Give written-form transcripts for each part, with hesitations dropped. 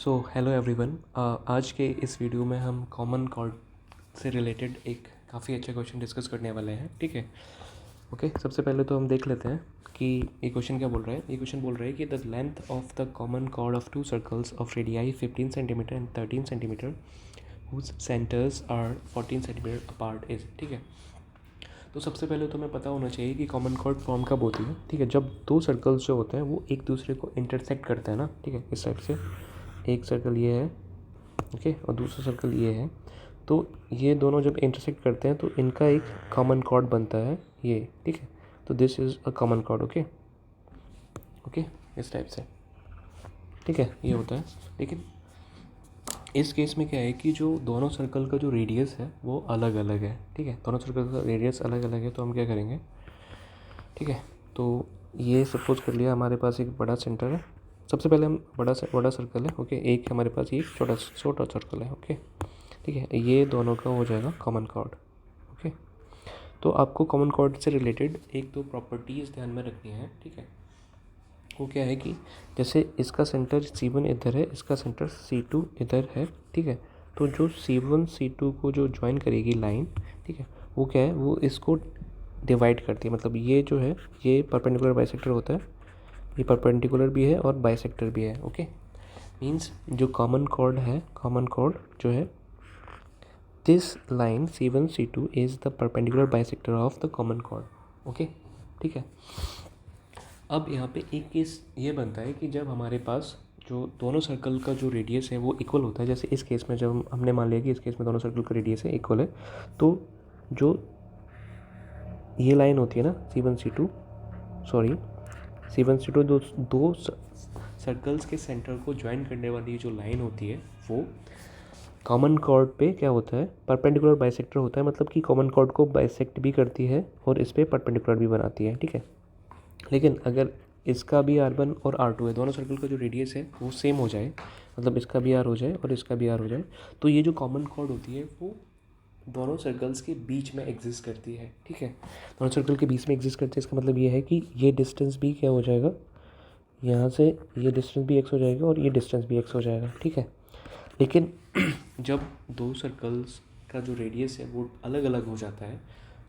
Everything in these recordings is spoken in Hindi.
So hello everyone. आज के इस वीडियो में हम कॉमन कॉर्ड से रिलेटेड एक काफ़ी अच्छा क्वेश्चन डिस्कस करने वाले हैं। ठीक है, ओके। सबसे पहले तो हम देख लेते हैं कि ये क्वेश्चन क्या बोल रहा है। ये क्वेश्चन बोल रहा है कि the length of the common chord of two circles of radii 15 centimetre and 13 centimetre whose centres are 14 centimetre apart is. ठीक है, तो सबसे पहले तो हमें पता होना चाहिए कि कॉमन कॉर्ड फॉर्म कब होती है। ठीक है, जब दो सर्कल्स जो होते हैं वो एक दूसरे को इंटरसेक्ट करते हैं ना। ठीक है, इस साइड से एक सर्कल ये है, ओके, और दूसरा सर्कल ये है। तो ये दोनों जब इंटरसेक्ट करते हैं तो इनका एक कॉमन कॉर्ड बनता है ये। ठीक है, तो this is a common chord. Okay okay, इस टाइप से। ठीक है, ये होता है। लेकिन इस केस में क्या है कि जो दोनों सर्कल का जो रेडियस है वो अलग अलग है। ठीक है, दोनों सर्कल का रेडियस अलग अलग है। तो हम क्या करेंगे, ठीक है, तो ये सपोज कर लिया हमारे पास एक बड़ा सेंटर है। सबसे पहले हम बड़ा सर्कल है, ओके, एक हमारे पास ये छोटा छोटा सर्कल है, ओके। ठीक है, ये दोनों का हो जाएगा कॉमन कॉर्ड। ओके, तो आपको कॉमन कॉर्ड से रिलेटेड एक दो प्रॉपर्टीज़ ध्यान में रखनी है। ठीक है, वो क्या है कि जैसे इसका सेंटर C1 इधर है, इसका सेंटर C2 इधर है। ठीक है, तो जो C1 C2 को जो ज्वाइन करेगी लाइन, ठीक है, वो क्या है, वो इसको डिवाइड करती है। मतलब ये जो है ये परपेंडिकुलर बाइसेक्टर होता है, ये परपेंडिकुलर भी है और बाइसेक्टर भी है। ओके, मीन्स जो कॉमन कॉर्ड है, कॉमन कॉर्ड जो है, this line C1 C2 is the perpendicular bisector of the common cord. Okay, ठीक है। अब यहाँ पे एक केस ये बनता है कि जब हमारे पास जो दोनों सर्कल का जो रेडियस है वो इक्वल होता है। जैसे इस केस में जब हमने मान लिया कि इस केस में दोनों सर्कल का रेडियस है इक्वल है, तो जो ये लाइन होती है ना C1 C2, sorry C1 C2, दो सर्कल्स के सेंटर को ज्वाइन करने वाली जो लाइन होती है वो कॉमन कॉर्ड पे क्या होता है, परपेंडिकुलर बाइसेक्टर होता है। मतलब कि कॉमन कॉर्ड को बाइसेक्ट भी करती है और इस पर परपेंडिकुलर भी बनाती है। ठीक है, लेकिन अगर इसका भी R1 और R2 है, दोनों सर्कल का जो रेडियस है वो सेम हो जाए, मतलब इसका भी R हो जाए और इसका भी R हो जाए, तो ये जो कॉमन कॉर्ड होती है वो दोनों सर्कल्स के बीच में एग्जिस्ट करती है। ठीक है, दोनों सर्कल के बीच में एग्जिस्ट करती है। इसका मतलब ये है कि ये डिस्टेंस भी क्या हो जाएगा, यहाँ से ये डिस्टेंस भी x हो जाएगा और ये डिस्टेंस भी x हो जाएगा। ठीक है, लेकिन जब दो सर्कल्स का जो रेडियस है वो अलग अलग हो जाता है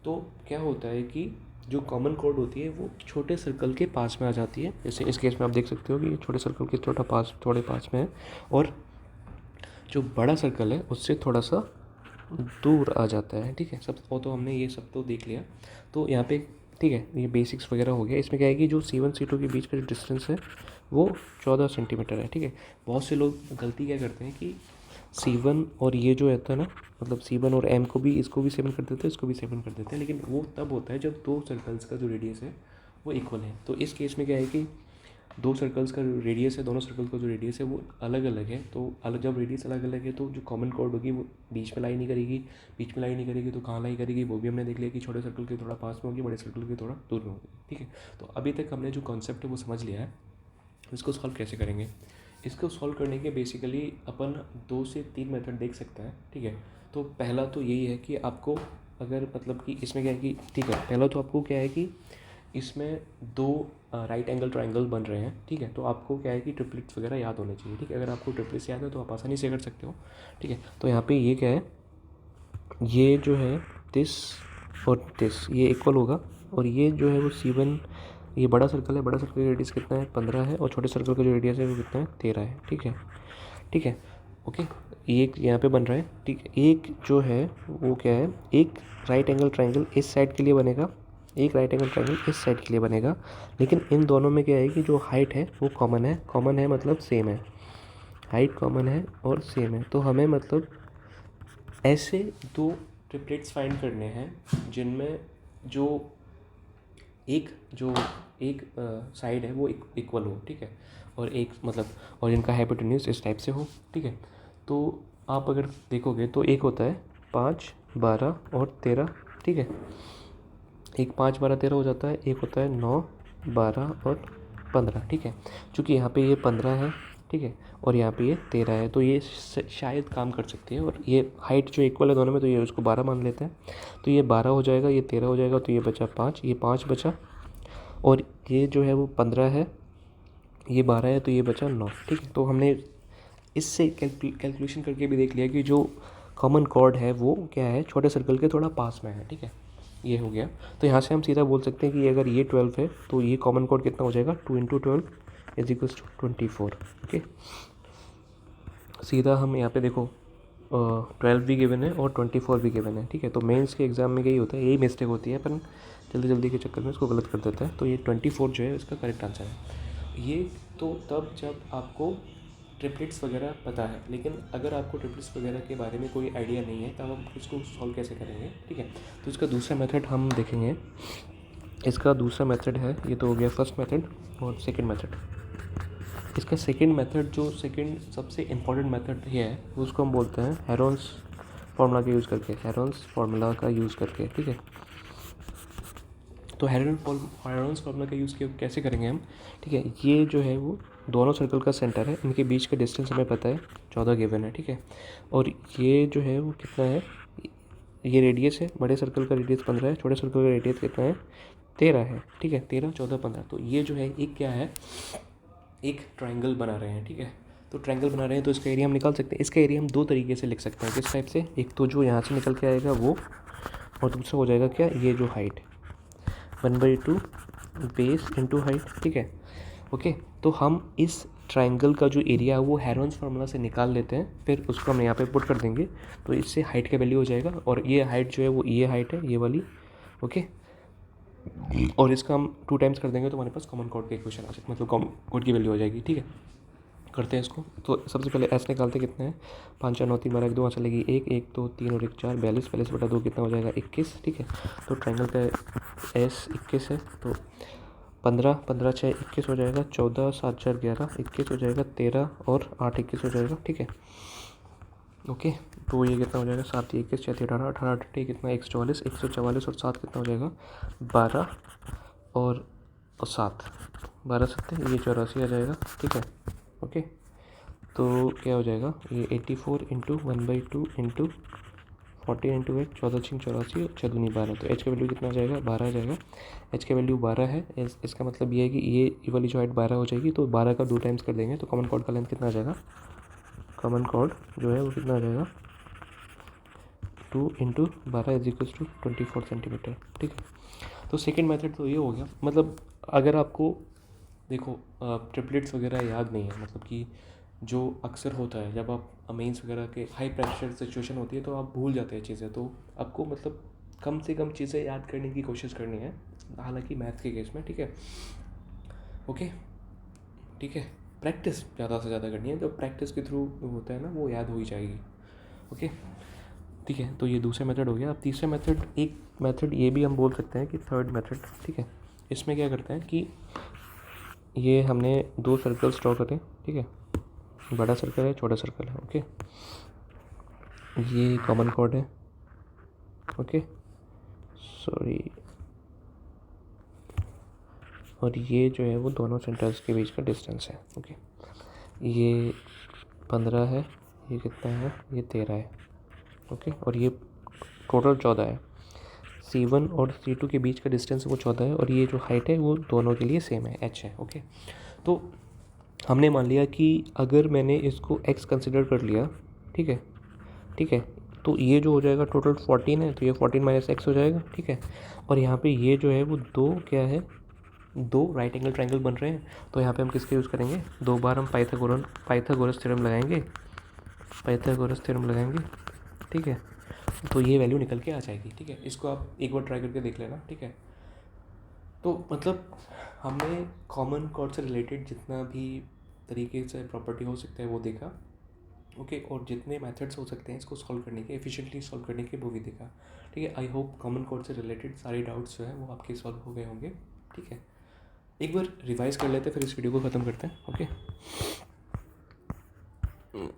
तो क्या होता है कि जो कॉमन कॉर्ड होती है वो छोटे सर्कल के पास में आ जाती है। जैसे इस केस में आप देख सकते हो कि ये छोटे सर्कल के थोड़े पास में है और जो बड़ा सर्कल है उससे थोड़ा सा दूर आ जाता है। ठीक है, सब वो तो हमने ये सब तो देख लिया। तो यहाँ पे ठीक है, ये बेसिक्स वगैरह हो गया। इसमें क्या है कि जो C1 C2 के बीच का जो डिस्टेंस है वो 14 सेंटीमीटर है। ठीक है, बहुत से लोग गलती क्या करते हैं कि C1 और ये जो रहता है ना, मतलब C1 और M को भी, इसको भी 7 कर देते हैं, इसको भी 7 कर देते हैं। लेकिन वो तब होता है जब दो सर्कल्स का जो रेडियस है वो इक्वल है। तो इस केस में क्या है कि दो सर्कल्स का रेडियस है, दोनों सर्कल का जो रेडियस है वो अलग अलग है। तो अलग, जब रेडियस अलग अलग है तो जो कॉमन कॉर्ड होगी वो बीच में लाई नहीं करेगी। बीच में लाई नहीं करेगी तो कहाँ लाई करेगी, वो भी हमने देख लिया कि छोटे सर्कल के थोड़ा पास में होगी, बड़े सर्कल के थोड़ा दूर में होगी। ठीक है, तो अभी तक हमने जो कॉन्सेप्ट है वो समझ लिया है। इसको सॉल्व कैसे करेंगे, इसको सॉल्व करने के बेसिकली अपन 2 से 3 मेथड देख सकते हैं। ठीक है, तो पहला तो यही है कि आपको अगर मतलब कि इसमें क्या है कि, ठीक है, पहला तो आपको क्या है कि इसमें दो राइट एंगल ट्रायंगल बन रहे हैं। ठीक है, तो आपको क्या है कि ट्रिपलेट्स वगैरह याद होने चाहिए। ठीक है, अगर आपको ट्रिपलेट्स याद है तो आप आसानी से कर सकते हो। ठीक है, तो यहाँ पे ये क्या है, ये जो है दिस और दिस ये इक्वल होगा और ये जो है वो C1, ये बड़ा सर्कल है, बड़ा सर्कल का रेडियस कितना है 15 है और छोटे सर्कल का जो रेडियस है वो कितना है 13 है। ठीक है, ठीक है, ओके, एक यहाँ पे बन रहा है। ठीक है, एक जो है वो क्या है, एक राइट एंगल ट्रायंगल इस साइड के लिए बनेगा, एक राइट एंगल ट्रायंगल इस साइड के लिए बनेगा। लेकिन इन दोनों में क्या है कि जो हाइट है वो कॉमन है, कॉमन है मतलब सेम है, हाइट कॉमन है और सेम है। तो हमें मतलब ऐसे दो ट्रिपलेट्स फाइंड करने हैं जिनमें जो एक साइड है वो इक्वल हो। ठीक है, और एक मतलब और इनका हाइपोटेन्यूज इस टाइप से हो। ठीक है, तो आप अगर देखोगे तो एक होता है 5 12 और 13। ठीक है, एक 5 12 13 हो जाता है, एक होता है 9 12 और 15। ठीक है, चूँकि यहाँ पे ये 15 है, ठीक है, और यहाँ पे ये 13 है, तो ये शायद काम कर सकती है। और ये हाइट जो इक्वल है दोनों में, तो ये उसको 12 मान लेते हैं, तो ये 12 हो जाएगा, ये 13 हो जाएगा, तो ये बचा 5, ये 5 बचा, और ये जो है वो 15 है, ये 12 है, तो ये बचा 9। ठीक है, तो हमने इससे कैलकुलेशन करके भी देख लिया कि जो कॉमन कॉर्ड है वो क्या है, छोटे सर्कल के थोड़ा पास में है, ठीक है, ये हो गया। तो यहाँ से हम सीधा बोल सकते हैं कि अगर ये 12 है तो ये कॉमन कॉर्ड कितना हो जाएगा, 2 × 12 इज इक्वल्स टू 24। ओके, सीधा हम यहाँ पे देखो 12 भी गिवन है और 24 भी गिवन है, ठीक है। तो मेंस के एग्ज़ाम में यही होता है, यही मिस्टेक होती है, पर जल्दी जल्दी के चक्कर में इसको गलत कर देता है। तो ये 24 जो है इसका करेक्ट आंसर है। ये तो तब जब आपको ट्रिपलेट्स वगैरह पता है, लेकिन अगर आपको ट्रिपलेट्स वगैरह के बारे में कोई आइडिया नहीं है तब हम इसको सॉल्व कैसे करेंगे, ठीक है। तो इसका दूसरा मेथड हम देखेंगे। इसका दूसरा मेथड है, ये तो हो गया फर्स्ट मेथड, और सेकंड मेथड। इसका सेकंड मेथड, जो सेकंड सबसे इम्पॉर्टेंट मेथड ये है, उसको हम बोलते हैं हेरोन्स फार्मूला का यूज़ करके, हेरोन्स फार्मूला का यूज़ करके, ठीक है। तो हेरोन्स फार्मूला का यूज़ कैसे करेंगे हम, ठीक है। ये जो है वो दोनों सर्कल का सेंटर है, इनके बीच का डिस्टेंस हमें पता है 14 गिवन है, ठीक है। और ये जो है वो कितना है, ये रेडियस है, बड़े सर्कल का रेडियस 15 है, छोटे सर्कल का रेडियस कितना है, 13 है, ठीक है। 13, 14, 15। तो ये जो है एक क्या है, एक ट्रायंगल बना रहे हैं, ठीक है। तो ट्रायंगल बना रहे हैं तो इसका एरिया हम निकाल सकते हैं। इसका एरिया हम दो तरीके से लिख सकते हैं। किस टाइप से, एक तो जो यहाँ से निकल के आएगा वो, और दूसरा हो जाएगा क्या, ये जो हाइट 1/2 बेस इंटू हाइट, ठीक है। ओके, तो हम इस ट्रायंगल का जो एरिया है वो हेरोन्स फार्मूला से निकाल लेते हैं, फिर उसको हम यहाँ पे पुट कर देंगे। तो इससे हाइट का वैल्यू हो जाएगा, और ये हाइट जो है वो ये हाइट है, ये वाली, ओके। और इसका हम 2 टाइम्स कर देंगे तो हमारे पास कॉमन कॉर्ड का इक्वेशन आ जाएगा, मतलब कॉमन कॉर्ड की वैल्यू हो जाएगी, ठीक है। करते हैं इसको। तो सबसे पहले एस निकालते कितना है, 5 4 9 3 12 1 2 चलेगी 1 1 2 3 और 1 4 42 42/2 कितना हो जाएगा 21, ठीक है। तो ट्रायंगल का एस 21 है, तो 15 15 6 21 हो जाएगा, 14 7 4 11 21 हो जाएगा, 13 और 8 21 हो जाएगा, ठीक है। ओके, तो ये कितना हो जाएगा, 7 21 6 18 18 18 कितना 144 144 और 7 कितना हो जाएगा 12 और 7 12 7 ये 84 आ जाएगा, ठीक है। ओके, तो क्या हो जाएगा, ये 84 इंटू 1/2 इंटू 40 इंटू 8 14 6 84 6 दूनी 12। तो एच का वैल्यू कितना आ जाएगा, 12 आ जाएगा। एच का वैल्यू 12 है, इसका मतलब ये है कि ये वाली जो हाइट 12 हो जाएगी, तो 12 का 2 टाइम्स कर देंगे तो कॉमन कॉर्ड का लेंथ कितना आ जाएगा, कॉमन कॉर्ड जो है वो कितना आ जाएगा 2 into 12 is equals to 24 centimetre, ठीक है। तो सेकेंड मेथड तो ये हो गया। मतलब अगर आपको देखो ट्रिपलेट्स वगैरह याद नहीं है, मतलब कि जो अक्सर होता है जब आप मेंस वगैरह के हाई प्रेशर सिचुएशन होती है तो आप भूल जाते हैं चीज़ें, तो आपको मतलब कम से कम चीज़ें याद करने की कोशिश करनी है, हालांकि मैथ्स के केस में, ठीक है। ओके, ठीक है, प्रैक्टिस ज़्यादा से ज़्यादा करनी है, जब प्रैक्टिस के थ्रू होता है ना वो याद हो ही जाएगी। ओके, ठीक है। तो ये दूसरा मेथड हो गया। अब तीसरा मेथड, एक मेथड ये भी हम बोल सकते हैं कि थर्ड मेथड, ठीक है। इसमें क्या करते हैं कि ये हमने 2 सर्कल्स ड्रॉ करें, ठीक है, बड़ा सर्कल है छोटा सर्कल है, ओके। ये कॉमन कॉर्ड है, ओके, सॉरी, और ये जो है वो दोनों सेंटर्स के बीच का डिस्टेंस है, ओके। ये 15 है, ये कितना है, ये 13 है, ओके, और ये टोटल 14 है। C1 और C2 के बीच का डिस्टेंस वो 14 है, और ये जो हाइट है वो दोनों के लिए सेम है, h है, ओके। तो हमने मान लिया कि अगर मैंने इसको x कंसिडर कर लिया, ठीक है, ठीक है, तो ये जो हो जाएगा टोटल 14 है, तो ये 14 माइनस x हो जाएगा, ठीक है। और यहाँ पे ये जो है वो 2 क्या है, 2 राइट एंगल ट्रायंगल बन रहे हैं, तो यहाँ पे हम किसके यूज़ करेंगे, 2 बार हम पाइथागोरस थ्योरम लगाएंगे, ठीक है। तो ये वैल्यू निकल के आ जाएगी, ठीक है। इसको आप एक बार ट्राई करके देख लेना, ठीक है। तो मतलब हमने कॉमन कॉर्ड से रिलेटेड जितना भी तरीके से प्रॉपर्टी हो सकता है वो देखा, ओके, और जितने मेथड्स हो सकते हैं इसको सॉल्व करने के, एफिशिएंटली सॉल्व करने के, वो भी देखा, ठीक है। आई होप कॉमन कॉर्ड से रिलेटेड सारे डाउट्स जो हैं वो आपके सॉल्व हो गए होंगे, ठीक है। एक बार रिवाइज कर लेते हैं फिर इस वीडियो को ख़त्म करते हैं, ओके।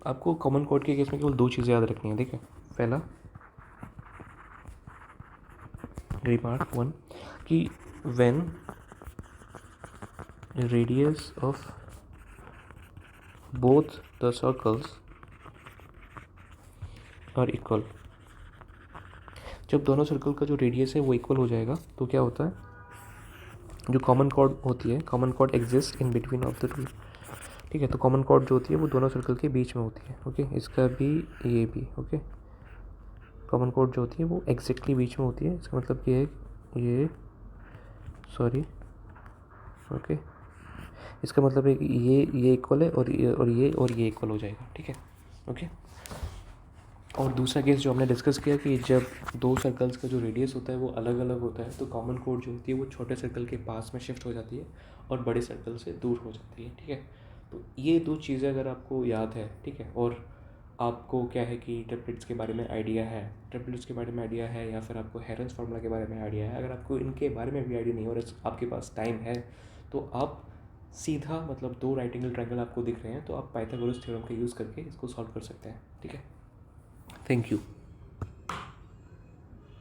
आपको कॉमन कॉर्ड के केस में केवल 2 चीज़ें याद रखनी है, ठीक है। पहला रिमार्क 1 कि when radius of both the circles are equal, जब दोनों सर्कल का जो रेडियस है वो इक्वल हो जाएगा तो क्या होता है, जो कॉमन कॉर्ड होती है, common chord exist in between of the two, ठीक है। तो कॉमन कॉर्ड जो होती है वो दोनों सर्कल के बीच में होती है, ओके। इसका भी, ये भी, ओके। कॉमन कॉर्ड जो होती है वो एग्जैक्टली बीच में होती है, इसका मतलब ये है, ये, सॉरी, ओके। इसका मतलब है कि ये इक्वल है और ये इक्वल हो जाएगा, ठीक है, ओके। और दूसरा केस जो हमने डिस्कस किया कि जब दो सर्कल्स का जो रेडियस होता है वो अलग अलग होता है, तो कॉमन कोड जो होती है वो छोटे सर्कल के पास में शिफ्ट हो जाती है और बड़े सर्कल से दूर हो जाती है, ठीक है। तो ये दो चीज़ें अगर आपको याद है, ठीक है, और आपको क्या है कि ट्रिपलेट्स के बारे में आइडिया है, या फिर आपको हेरेंस फार्मूला के बारे में आइडिया है, अगर आपको इनके बारे में भी आइडिया नहीं और आपके पास टाइम है, तो आप सीधा, मतलब दो राइट एंगल ट्रायंगल आपको दिख रहे हैं तो आप पाइथागोरस थ्योरम का यूज़ करके इसको सॉल्व कर सकते हैं, ठीक है। Thank you.